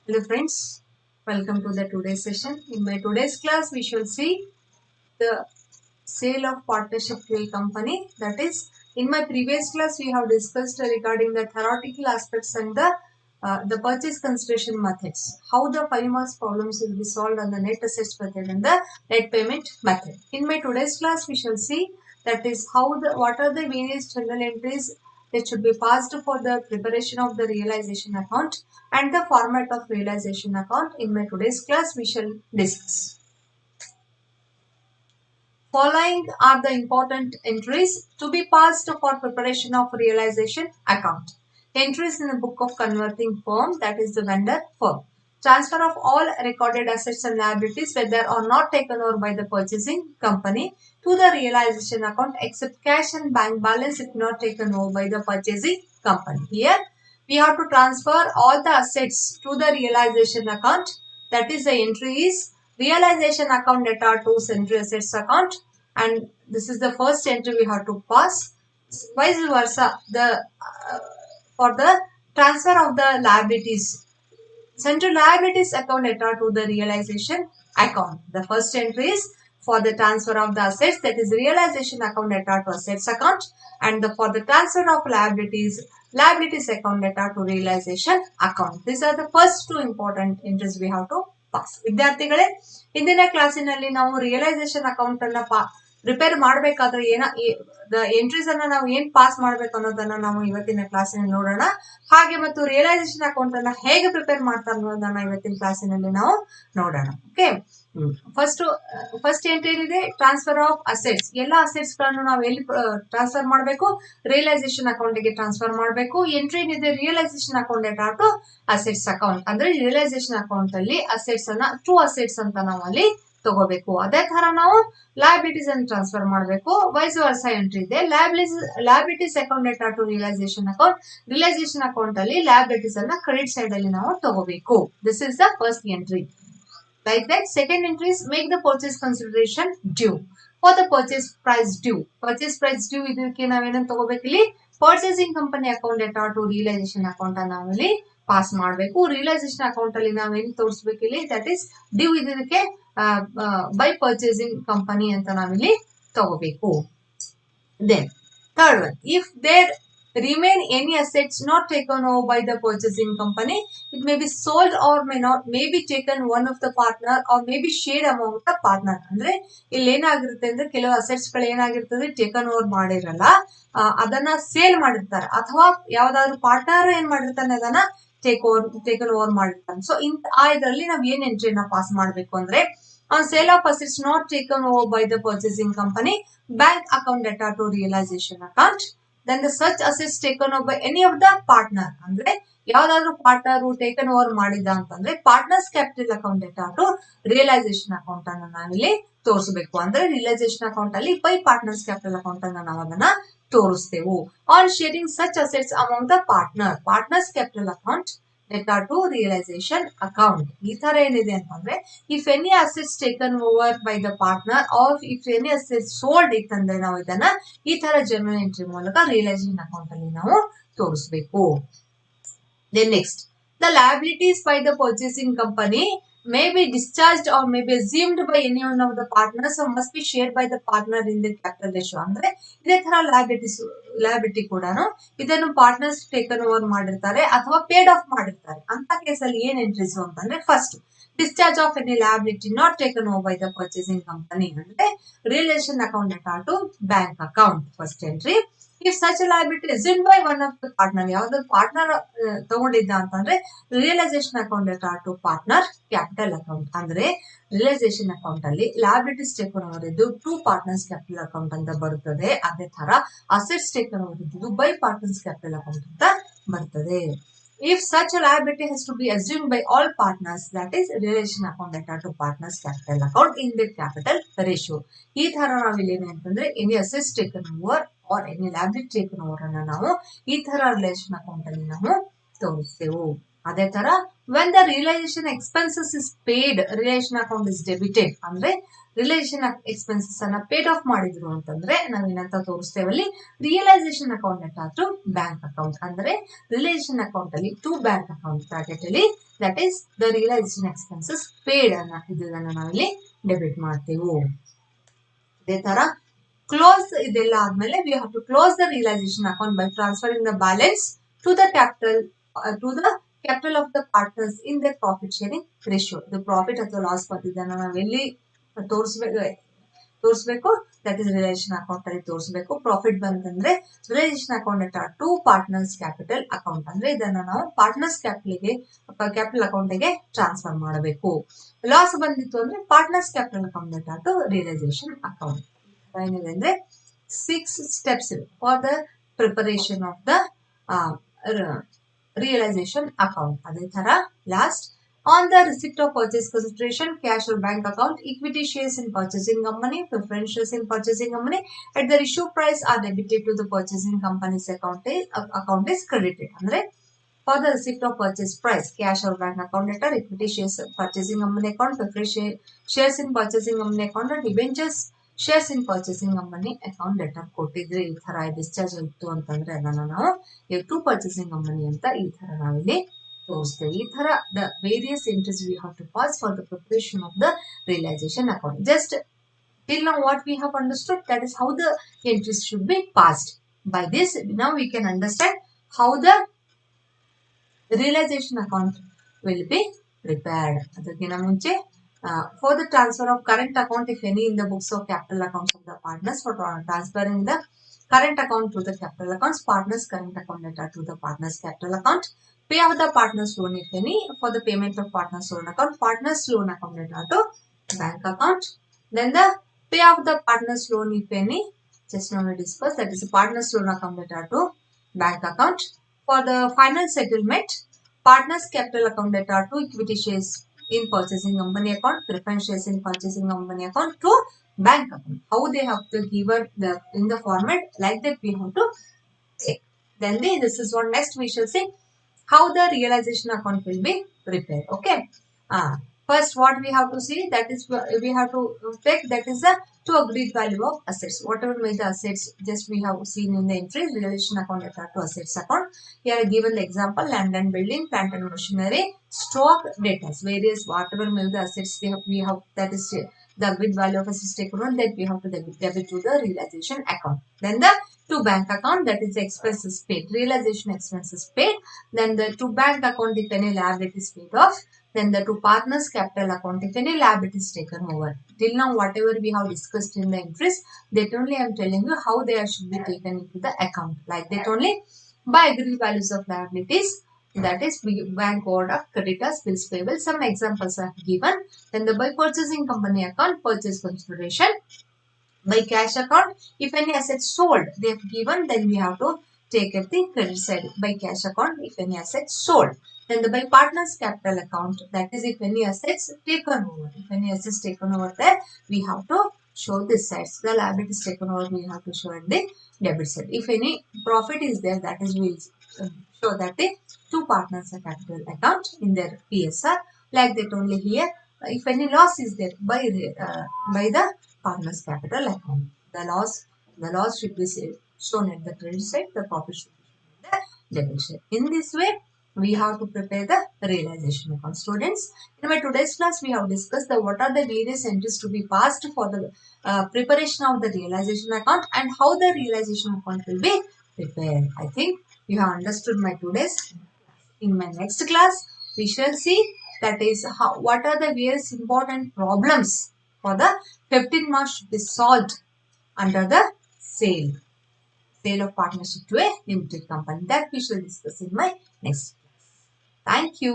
Hello friends, welcome to the today's session. In my today's class, we shall see the sale of partnership to a company. That is, in my previous class, we have discussed regarding the theoretical aspects and the purchase consideration methods. How the 5 marks problems will be solved on the net assets method and the net payment method. In my today's class, we shall see that is what are the various journal entries that should be passed for the preparation of the realization account and the format of realization account. In my today's class, we shall discuss. Following are the important entries to be passed for preparation of realization account. Entries in the book of converting firm, that is the vendor firm. Transfer of all recorded assets and liabilities whether or not taken over by the purchasing company to the realization account except cash and bank balance if not taken over by the purchasing company. Here we have to transfer all the assets to the realization account. That is the entry is realization account data to sundry assets account, and this is the first entry we have to pass. Vice versa, the for the transfer of the liabilities, central liabilities account data to the realization account. The first entry is for the transfer of the assets, that is realization account data to assets account, and for the transfer of liabilities account data to realization account. These are the first two important entries we have to pass. ವಿದ್ಯಾರ್ಥಿಗಳೇ, ಇಂದಿನ ಕ್ಲಾಸಿನಲ್ಲಿ ನಾವು realisation account ಅನ್ನ prepare ಮಾಡಬೇಕಾದ್ರೆ entries ಅನ್ನ ನಾವು ಏನ್ pass ಮಾಡಬೇಕು ಅನ್ನೋದನ್ನ ನಾವು ಇವತ್ತಿನ ಕ್ಲಾಸಿನಲ್ಲಿ ನೋಡೋಣ. ಹಾಗೆ ಮತ್ತು ರಿಯಲೈಸೇಷನ್ ಅಕೌಂಟ್ ಅನ್ನ ಹೇಗೆ ಪ್ರಿಪೇರ್ ಮಾಡ್ತಾರೆ ಅನ್ನೋದನ್ನ ಇವತ್ತಿನ ಕ್ಲಾಸಿನಲ್ಲಿ ನಾವು ನೋಡೋಣ. ಓಕೆ, ಫಸ್ಟ್ ಎಂಟ್ರಿ ಏನಿದೆ, ಟ್ರಾನ್ಸ್ಫರ್ ಆಫ್ ಅಸೆಟ್ಸ್. ಎಲ್ಲ ಅಸೆಟ್ಸ್ ಗಳನ್ನು ನಾವು ಎಲ್ಲಿ ಟ್ರಾನ್ಸ್ಫರ್ ಮಾಡಬೇಕು? ರಿಯಲೈಸೇಷನ್ ಅಕೌಂಟ್ ಗೆ ಟ್ರಾನ್ಸ್ಫರ್ ಮಾಡಬೇಕು. ಎಂಟ್ರಿ ಏನಿದೆ, realization account data to assets account. ಅಂದ್ರೆ ರಿಯಲೈಸೇಷನ್ ಅಕೌಂಟ್ ಅಲ್ಲಿ ಅಸೆಟ್ಸ್ ಅನ್ನ ಟ್ರೂ ಅಸೆಟ್ಸ್ ಅಂತ ನಾವು ಅಲ್ಲಿ ತಗೋಬೇಕು. ಅದೇ ತರ ನಾವು ಲಯಬಿಲಿಟೀಸ್ ಅನ್ನು ಟ್ರಾನ್ಸ್ಫರ್ ಮಾಡಬೇಕು. ವೈಸ್ ವರ್ಸಾ ಎಂಟ್ರಿ ಇದೆ, liabilities account data to realization account. Realization account ಅಲ್ಲಿ ಲಯಬಿಲಿಟೀಸ್ ಅನ್ನ ಕ್ರೆಡಿಟ್ ಸೈಡ್ ಅಲ್ಲಿ ನಾವು ತಗೋಬೇಕು. This is the first entry. Like that, second entry is make the purchase consideration due. For the purchase price due. Purchase price due ಇದಕ್ಕೆ ನಾವೇನಂತ ತಗೋಬೇಕು ಇಲ್ಲಿ? Purchasing company account data to realization account ಅನ್ನ ನಾವಿಲ್ಲಿ pass ಮಾಡಬೇಕು. Realization account ಅಲ್ಲಿ ನಾವೇನು ತೋರಿಸಬೇಕು ಇಲ್ಲಿ? ದಟ್ ಇಸ್ ಡ್ಯೂ ಇದಕ್ಕೆ ಬೈ ಪರ್ಚೇಸಿಂಗ್ ಕಂಪನಿ ಅಂತ ನಾವಿಲ್ಲಿ ತಗೋಬೇಕು. Then third one, if there remain any assets not taken over by the purchasing company, it may be sold or may be taken one of the partner or may be shared among the partner. ಅಂದ್ರೆ ಇಲ್ಲಿ ಏನಾಗಿರುತ್ತೆ ಅಂದ್ರೆ, ಕೆಲವು assets ಗಳು ಏನಾಗಿರ್ತದೆ, taken over ಮಾಡಿರಲ್ಲ, ಅದನ್ನ sale ಮಾಡಿರ್ತಾರೆ, ಅಥವಾ ಯಾವ್ದಾದ್ರು ಪಾರ್ಟ್ನರ್ ಏನ್ ಮಾಡಿರ್ತಾನೆ ಅದನ್ನ ಟೇಕನ್ ಓವರ್ ಮಾಡಿರ್ತಾನೆ. ಸೊ ಇದರಲ್ಲಿ ನಾವ್ ಏನ್ ಎಂಟ್ರಿನ ಪಾಸ್ ಮಾಡ್ಬೇಕು ಅಂದ್ರೆ, on sale of assets not taken over by the purchasing company, bank account data to realization account. Then the such assets taken over by any of the partner. ಅಂದ್ರೆ ಯಾವ್ದಾದ್ರು partner taken over ಮಾಡಿದ ಅಂತಂದ್ರೆ partners capital account data to realization account ಅನ್ನ ನಾವಿಲ್ಲಿ ತೋರಿಸಬೇಕು. ಅಂದ್ರೆ realization account ಅಲ್ಲಿ by partners capital account ಅನ್ನ ನಾವು ಅದನ್ನ ತೋರಿಸ್ತೇವೆ. On sharing such assets among the partners capital account data to realization account. ಈ ತರ ಏನಿದೆ ಅಂತಂದ್ರೆ, if any assets taken over by the partner or if any assets sold ಇತ್ತಂದ್ರೆ ನಾವು ಇದನ್ನ ಈ ತರ ಜರ್ನಲ್ ಎಂಟ್ರಿ ಮೂಲಕ ರಿಯಲೈಸೇಷನ್ ಅಕೌಂಟ್ ಅಲ್ಲಿ ನಾವು ತೋರಿಸಬೇಕು. Then next, the liabilities by the purchasing company may be discharged or may be assumed by any one of the partners or must be shared by the partner in the capital ratio. ಅಂದ್ರೆ ಇದೇ ತರ liability ಕೂಡ ಇದನ್ನು partners taken over ಮಾಡಿರ್ತಾರೆ ಅಥವಾ paid of ಮಾಡಿರ್ತಾರೆ. ಅಂತ ಕೇಸಲ್ಲಿ ಏನ್ ಎಂಟ್ರೀಸ್ ಅಂತಂದ್ರೆ, first discharge of any liability not taken over by the purchasing company ಅಂದ್ರೆ realization account data to bank account, first entry. if such a liability assumed by one of the partner, ಯಾವ್ದಾದ್ರು partner ತಗೊಂಡಿದ್ದ ಅಂತಂದ್ರೆ realization account data to partner capital account. ಅಂದ್ರೆ realization account ಅಲ್ಲಿ liabilities taken over ಇದ್ದು to partners capital account ಅಂತ ಬರುತ್ತದೆ. ಅದೇ ತರ ಅಸೆಟ್ಸ್ ಟೇಕನ್ ಓವರ್ ಇದ್ದು ಬೈ ಪಾರ್ಟ್ನರ್ಸ್ ಕ್ಯಾಪಿಟಲ್ ಅಕೌಂಟ್ ಅಂತ ಬರ್ತದೆ. If such a liability has to be assumed by all partners, that is realization account data to partners capital account in the capital ratio. ಈ ತರ ನಾವಿಲ್ಲಿ ಏನಂತಂದ್ರೆ, any assets taken over or any liability taken over ಅನ್ನ ನಾವು ಈ ತರ relation account ಅಲ್ಲಿ ನಾವು ತೋರಿಸ್ತೇವೆ. ಅದೇ ತರ when the realization expenses is paid, realization account is debited. ಅಂದ್ರೆ ರಿಲೇಷನ್ ಎಕ್ಸ್ಪೆನ್ಸಸ್ ಅನ್ನ ಪೇಡ್ ಆಫ್ ಮಾಡಿದ್ರು ಅಂತಂದ್ರೆ ನಾವೇನಂತ ತೋರಿಸ್ತೇವೆ ಅಲ್ಲಿ realization account to bank account ಅಂದ್ರೆ ರಿಲೇಷನ್ ಅಕೌಂಟ್ ಅಲ್ಲಿ ಟು ಬ್ಯಾಂಕ್ ಅಕೌಂಟ್ ಬ್ರಾಕೆಟ್ ಅಲ್ಲಿ that is the realization expenses paid ಅನ್ನ ಇದನ್ನ ನಾವಿಲ್ಲಿ ಡೆಬಿಟ್ ಮಾಡ್ತೇವೆ. ಅದೇ ತರ ಕ್ಲೋಸ್ ಇದೆಲ್ಲ ಆದ್ಮೇಲೆ we have to close the realisation account by transferring the balance to the capital of the partners in the profit sharing ratio. ಇದು ಪ್ರಾಫಿಟ್ ಅಥವಾ ಲಾಸ್ ಬಂದಿದ್ದನ್ನ ನಾವೆಲ್ಲಿ ತೋರಿಸಬೇಕು ದಟ್ ಇಸ್ ರಿಲೇಷನ್ ಅಕೌಂಟ್ ಅಲ್ಲಿ ತೋರಿಸಬೇಕು. ಪ್ರಾಫಿಟ್ ಬಂತಂದ್ರೆ realization account to partners capital account ಅಂದ್ರೆ ಇದನ್ನ ನಾವು ಪಾರ್ಟ್ನರ್ಸ್ ಕ್ಯಾಪಿಟಲ್ ಅಕೌಂಟ್ ಗೆ ಟ್ರಾನ್ಸ್ಫರ್ ಮಾಡಬೇಕು. ಲಾಸ್ ಬಂದಿತ್ತು ಅಂದ್ರೆ partners capital account to realization account. ಏನಿದೆ ಅಂದ್ರೆ 6 steps for the preparation of the realization account. ಅದೇ ತರ last on the receipt of purchase consideration, cash or bank account, equity shares in purchasing company, preference shares in purchasing company at the issue price are debited to the purchasing company's account is credited. ಅಂದ್ರೆ for the receipt of purchase price, cash or bank account letter, equity shares purchasing company account, preference shares in purchasing company account, and debentures shares in purchasing company account letter ಕೊಟ್ಟಿದ್ರೆ ಈ ತರ discharge ಇತ್ತು ಅಂತಂದ್ರೆ ಅದನ್ನ ನಾವು to purchasing company ಅಂತ ಈ ತರ ನಾವಿಲ್ಲಿ ತೋರಿಸ್ತೇವೆ. ಈ ತರ the various entries we have to pass for the preparation of the realisation account. Just till now what we have understood, that is how the entries should be passed. By this now we can understand how the realization account will be prepared. ಅದಕ್ಕಿಂತ ಮುಂಚೆ for the transfer of current account if any in the books of capital accounts of the partners, for transferring the current account to the capital accounts, partners current account letter to the partners capital account, pay of the partners loan if any, for the payment of partners loan account, partners loan account letter to bank account, then the pay of the partners loan if any, just now we discussed, that is the partners loan account letter to bank account. For the final settlement, partners capital account letter to equity shares in purchasing company account, preference shares in purchasing company account to bank account. How they have to give the in the format like that we have to take. Then this is what next we shall see how the realization account will be prepared. Okay. First what we have to see, that is we have to take, that is the to agreed value of assets. Whatever may the assets, just we have seen in the entry realization account letter to assets account. Here given the example, land and building, plant and machinery, stock, debtors, various whatever may the assets we have, that is the agreed value of assets taken on, that we have to debit to the realization account. Then the to bank account, that is the expenses paid, realization expenses paid. Then the to bank account if any liability is paid off. Then the to partners capital account if any liability is taken over. Till now whatever we have discussed in the entries, that only I am telling you how they should be taken into the account. Like that only by agreed values of liabilities, that is bank order, creditors, bills payable. Some examples are given. Then the by purchasing company account, purchase consideration. By cash account, if any assets sold they have given, then we have to take at the credit side by cash account if any assets sold. Then the by partners capital account, that is if any assets taken over. If any assets taken over there, we have to show this side. So the liabilities taken over we have to show at the debit side. If any profit is there, that is we will show that the two partners capital account in their PSR. Like that only here, if any loss is there by the partners capital account, the loss should be shown at the credit side, the profit should be shown at the debit side. In this way we have to prepare the realization account. Students, in my today's class we have discussed the what are the various entries to be passed for the preparation of the realization account and how the realization account will be prepared. I think you have understood my today's. In my next class we shall see, that is how what are the various important problems for the 15 marks should be solved under the sale of partnership to a limited company. That we shall discuss in my next class. Thank you.